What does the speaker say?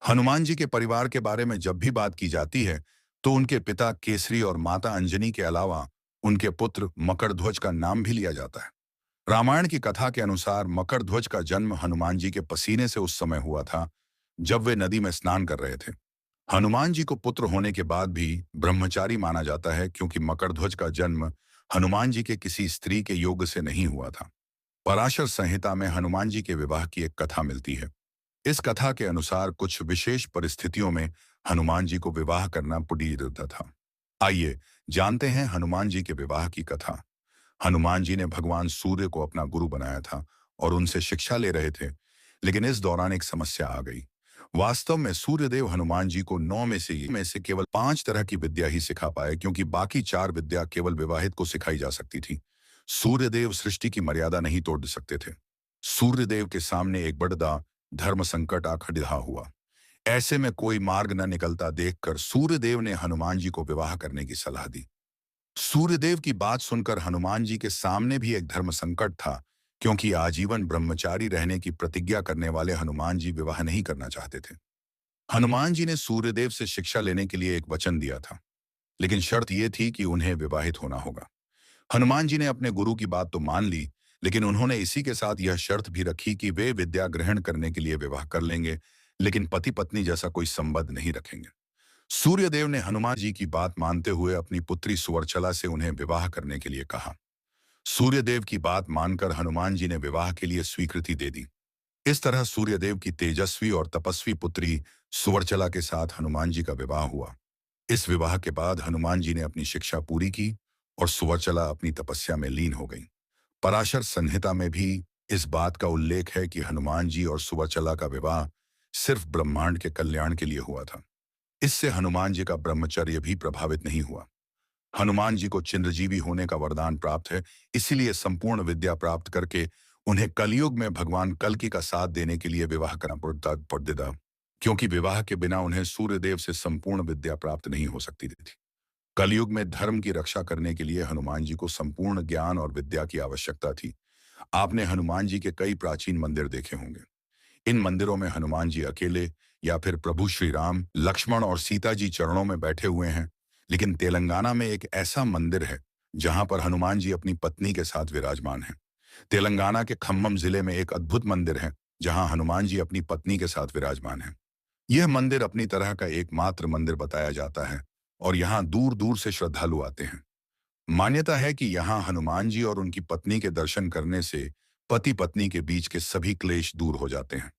हनुमान जी के परिवार के बारे में जब भी बात की जाती है, तो उनके पिता केसरी और माता अंजनी के अलावा उनके पुत्र मकरध्वज का नाम भी लिया जाता है। रामायण की कथा के अनुसार मकरध्वज का जन्म हनुमान जी के पसीने से उस समय हुआ था, जब वे नदी में स्नान कर रहे थे। हनुमान जी को पुत्र होने के बाद भी ब्रह्मचारी माना जाता है, क्योंकि मकरध्वज का जन्म हनुमान जी के किसी स्त्री के योग से नहीं हुआ था। पराशर संहिता में हनुमान जी के विवाह की एक कथा मिलती है। इस कथा के अनुसार कुछ विशेष परिस्थितियों में हनुमान जी को विवाह करना पुनीत था। आइए जानते हैं हनुमान जी के विवाह की कथा। हनुमान जी ने भगवान सूर्य को अपना गुरु बनाया था और उनसे शिक्षा ले रहे थे, लेकिन इस दौरान एक समस्या आ गई। वास्तव में सूर्यदेव हनुमान जी को 9 में से केवल 5 तरह की विद्या ही सिखा पाए, क्योंकि बाकी 4 विद्या केवल विवाहित को सिखाई जा सकती थी। सूर्यदेव सृष्टि की मर्यादा नहीं तोड़ सकते थे। सूर्यदेव के सामने एक बड़ा धर्म संकट आ खड़ा हुआ। ऐसे में कोई मार्ग न निकलता देखकर सूर्यदेव ने हनुमान जी को विवाह करने की सलाह दी। सूर्यदेव की बात सुनकर हनुमान जी के सामने भी एक धर्म संकट था, क्योंकि आजीवन ब्रह्मचारी रहने की प्रतिज्ञा करने वाले हनुमान जी विवाह नहीं करना चाहते थे। हनुमान जी ने सूर्यदेव से शिक्षा लेने के लिए एक वचन दिया था, लेकिन शर्त यह थी कि उन्हें विवाहित होना होगा। हनुमान जी ने अपने गुरु की बात तो मान ली, लेकिन उन्होंने इसी के साथ यह शर्त भी रखी कि वे विद्या ग्रहण करने के लिए विवाह कर लेंगे, लेकिन पति पत्नी जैसा कोई संबंध नहीं रखेंगे। सूर्यदेव ने हनुमान जी की बात मानते हुए अपनी पुत्री सुवर्चला से उन्हें विवाह करने के लिए कहा। सूर्यदेव की बात मानकर हनुमान जी ने विवाह के लिए स्वीकृति दे दी। इस तरह सूर्यदेव की तेजस्वी और तपस्वी पुत्री सुवर्चला के साथ हनुमान जी का विवाह हुआ। इस विवाह के बाद हनुमान जी ने अपनी शिक्षा पूरी की और सुवर्चला अपनी तपस्या में लीन हो गई। पराशर संहिता में भी इस बात का उल्लेख है कि हनुमान जी और सुवर्चला का विवाह सिर्फ ब्रह्मांड के कल्याण के लिए हुआ था। इससे हनुमान जी का ब्रह्मचर्य भी प्रभावित नहीं हुआ। हनुमान जी को चिरंजीवी होने का वरदान प्राप्त है, इसीलिए संपूर्ण विद्या प्राप्त करके उन्हें कलयुग में भगवान कल्कि का साथ देने के लिए विवाह करना पड़ता, क्योंकि विवाह के बिना उन्हें सूर्यदेव से संपूर्ण विद्या प्राप्त नहीं हो सकती थी। कलयुग में धर्म की रक्षा करने के लिए हनुमान जी को संपूर्ण ज्ञान और विद्या की आवश्यकता थी। आपने हनुमान जी के कई प्राचीन मंदिर देखे होंगे। इन मंदिरों में हनुमान जी अकेले या फिर प्रभु श्री राम, लक्ष्मण और सीता जी चरणों में बैठे हुए हैं। लेकिन तेलंगाना में एक ऐसा मंदिर है जहां पर हनुमान जी अपनी पत्नी के साथ विराजमान हैं। तेलंगाना के खम्मम जिले में एक अद्भुत मंदिर है जहां हनुमान जी अपनी पत्नी के साथ विराजमान हैं। यह मंदिर अपनी तरह का एकमात्र मंदिर बताया जाता है और यहाँ दूर दूर से श्रद्धालु आते हैं। मान्यता है कि यहाँ हनुमान जी और उनकी पत्नी के दर्शन करने से पति पत्नी के बीच के सभी क्लेश दूर हो जाते हैं।